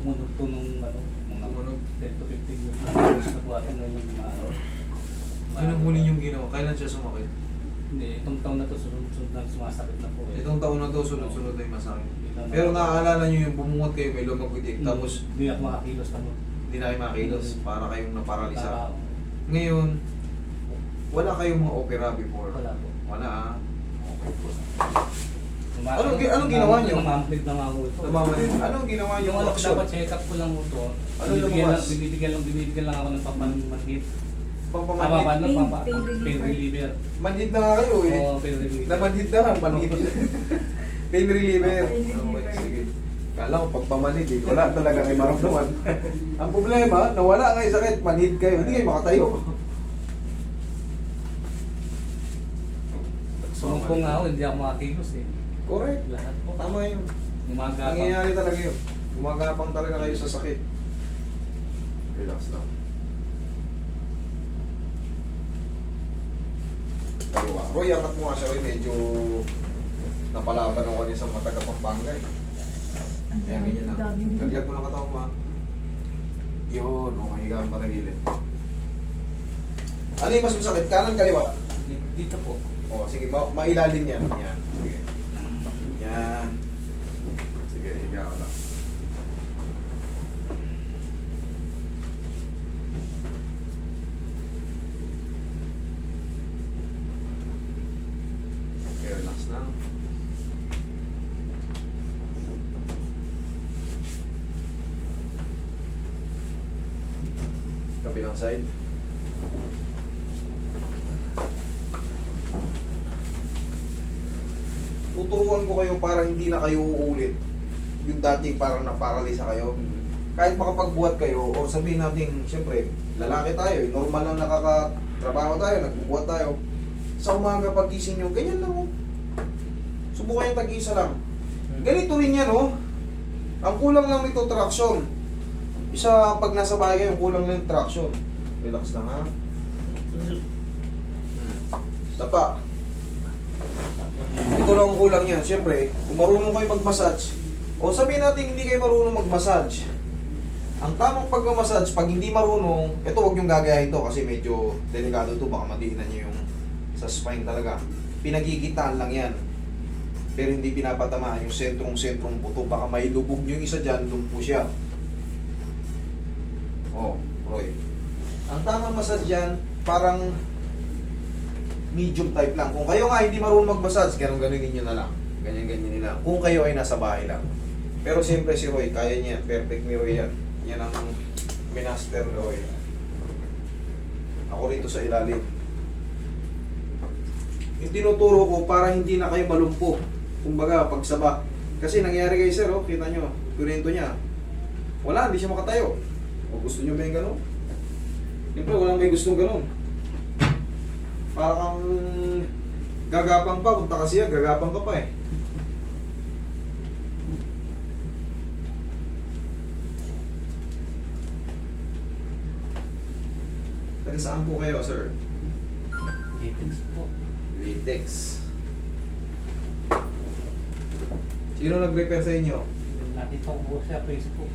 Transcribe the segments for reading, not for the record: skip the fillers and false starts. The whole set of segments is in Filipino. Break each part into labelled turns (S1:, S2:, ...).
S1: tumunog to nung ano, mga
S2: Tumunog?
S1: 10 to 15 years na nagbuhatan na yung mga ano.
S2: Anong huli yung ginawa? Kailan siya sumakit?
S1: Hindi, itong taon na to sunod-sunod na sumasakit na po eh.
S2: Itong taon na to, sunod-sunod na yung masakit. Pero naaalala nyo yung bumungot kayo, may lumagutik, tapos
S1: Hindi ako makakilos na mo.
S2: hindi na kayo makilos, para kayong naparalisa.
S1: Para
S2: Ngayon, wala kayong mga opera before?
S1: wala po.
S2: Wala ah. Okay po.
S1: Anong
S2: ginawa niyo?
S1: Namamplit na nga ako ito.
S2: Namamalit. Anong ginawa niyo?
S1: Yung anak
S2: Action?
S1: dapat check up ko lang ito.
S2: Ano
S1: Binibigyan lang ako ng pampamanhid.
S2: Pampamanhid.
S1: Pain reliever.
S2: Manhid na nga kayo eh.
S1: Oo, pain reliever.
S2: Namanhid na lang, manhid. Pain reliever.
S3: Pain reliever.
S2: Okay, sige. Kala ko pagpamanhid eh. Wala talaga kayo maramdaman. Ang problema, nawala kayo sakit, manhid kayo. Hindi kayo makatayo.
S1: Sunod ko nga ako, hindi ako makakilos eh.
S2: Correct.
S1: Lahat po.
S2: Tama yun.
S1: Gumagapang.
S2: Nangyayari talaga yun. Gumagapang talaga kayo sa sakit. Relax lang. Tayo ka. Roy, angat mo nga siya. Roy, medyo napalaban ako niya sa mata ka Pampanga eh. Kaya ganyan lang. Kaglag mo ng katawan mo ha. Yun, okay, higa ang patagilid. Ano yung mas masakit? Kanan, kaliwa?
S1: Dito po.
S2: O, sige, mailalim yan. Yan. Sige. Yan. Sige, higa ka lang. Okay, relax lang. Kabilang side. Tuturuan ko kayo para hindi na kayo uulit yung dating parang naparalisa kayo. Kahit makapagbuhat kayo, o sabihin natin, siyempre, lalaki tayo, normal lang nakakatrabaho tayo, nagbubuhat tayo. Sa umaga pagkising nyo, ganyan lang oh. Subukan yung tag-isa lang. Ganito rin yan oh. Ang kulang lang nito traction. Isa pag nasa bahay kayo, kulang lang yung traction. Relax lang ha. Tapa. Ito lang ang kulang yan. Siyempre, kung marunong kayo mag-massage, o sabihin natin hindi kayo marunong mag-massage, ang tamang pag-massage, pag hindi marunong, ito huwag yung gagayahin to kasi medyo delikado to, baka madiinan nyo yung sa spine talaga. Pinagigitaan lang yan. Pero hindi pinapatamaan yung sentrong-sentrong buto. Baka may lubog nyo yung isa dyan, lumpo siya. Oh, Roy. Ang tamang massage dyan, parang medium type lang. Kung kayo nga hindi marunong mag-massage, ganun-ganunin nyo na lang. Ganyan-ganyan nila. Kung kayo ay nasa bahay lang. Pero siyempre si Roy, kaya niya. Perfect ni Roy yan. Yan ang minaster Roy. Ako rito sa ilalim. Yung tinuturo ko para hindi na kayo malumpo. Kumbaga, pagsaba. Kasi nangyari kay sir, oh, kita nyo, kurento niya. Wala, hindi siya makatayo. O gusto nyo ba yung gano'n? Siyempre, walang may gustong gano'n. Para kang gagapang pa, punta kasi yan, gagapang ka pa eh. Taga saan po kayo, sir?
S1: Latex po.
S2: Latex. Sino nag-repair sa inyo?
S1: Nakita ko po sa Facebook.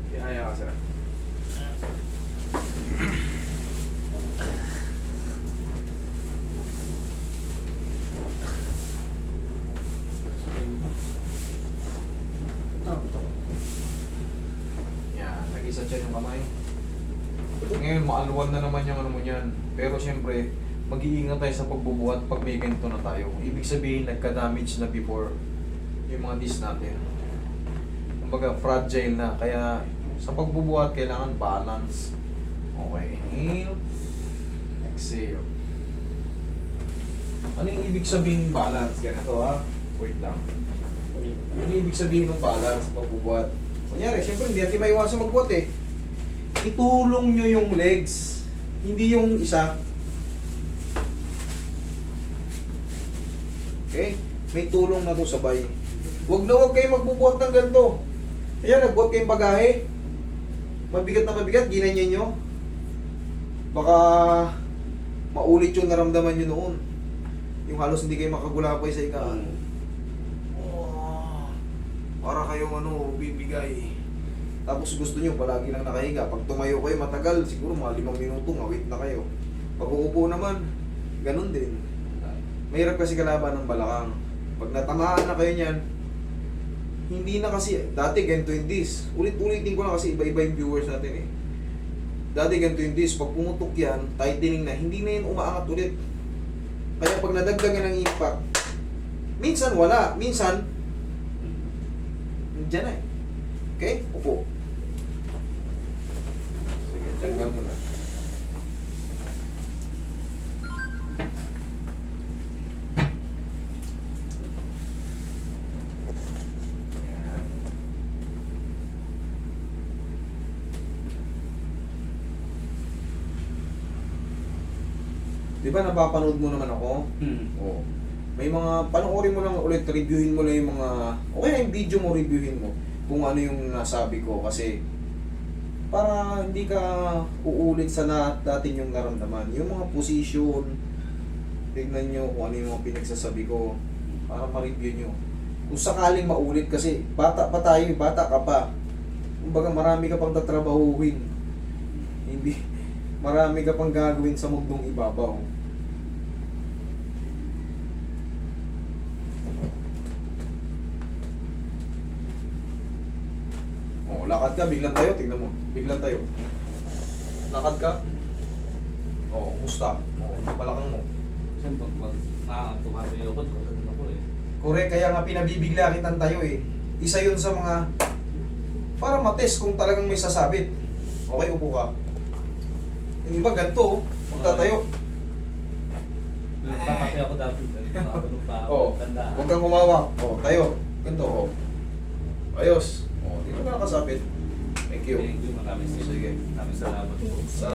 S2: Ihaya ka, sir. Yan, nag-isa dyan yung kamay. Ngayon, maalwan na naman yung ano mo yan. Pero siyempre, mag-iingat tayo sa pagbubuhat pag may ganito na tayo. Ibig sabihin, nagka-damage na before yung mga disc natin. Kumbaga, fragile na. Kaya, sa pagbubuhat, kailangan balance. Okay, inhale. Exhale. Ano yung ibig sabihin ng balance? Ganito ha. Wait lang. Ano yung ibig sabihin ng balance pagbubuhat? Kunyari, siyempre hindi natin maiwasan magbuhat eh. Itulong nyo yung legs. Hindi yung isa. Okay? May tulong na to sabay. Huwag na huwag kayo magbubuhat ng ganito. Kaya nagbuhat kayong bagahe. Mabigat na mabigat, ginanyan nyo. Baka maulit yung naramdaman nyo noon. Yung halos hindi kayo makagulapay sa ikaan. Oh, para kayong bibigay. Tapos gusto nyo palagi lang nakahiga. Pag tumayo kayo matagal, siguro mga 5 minuto, ngawit na kayo. Pag uupo naman, ganun din. Mahirap kasi kalaban ng balakang. Pag natamaan na kayo niyan, hindi na kasi, dati ganito yung disc. Ulit-ulitin ko na kasi iba-iba yung viewers natin eh. Dati ganito yung disc, pag pumutok yan, tightening na, hindi na yun umaangat ulit. Kaya pag nadagdagan ng impact, minsan wala, minsan, dyan na eh. Okay? Upo. Sige, tanggal mo na. Di ba napapanood mo naman ako? Oo. May mga, panoorin mo lang ulit, reviewin mo lang yung mga, okay yung video mo, reviewin mo kung ano yung nasabi ko kasi para hindi ka uulit sa natin yung naramdaman. Yung mga position, tignan nyo kung ano yung mga pinagsasabi ko para ma-review nyo. Kung sakaling maulit kasi, bata pa tayo, bata ka pa. Kumbaga marami ka pang tatrabahuhin. Hindi, marami ka pang gagawin sa mundong ibabaw. Oh, lakad ka, biglang tayo, tingnan mo. Biglang tayo. Lakad ka. Oh, musta? Oh, palakang mo.
S1: Siyempre, pag tumabi ako, ganun ako eh.
S2: Correct, kaya nga pinabibigla kitan tayo eh. Isa yun sa mga para matest kung talagang may sasabit. Okay, upo ka. Yung iba ganito, magtatayo.
S1: Nagpapatay ako dati. Nakatulog pa ako.
S2: Oo.
S1: Tanda.
S2: Huwag kang humawak. Oh, tayo. Ganito, oh. Ayos. Oh, dito ka nakasabit. Thank you.
S1: Thank you. Maraming
S2: Sige.
S1: salamat po.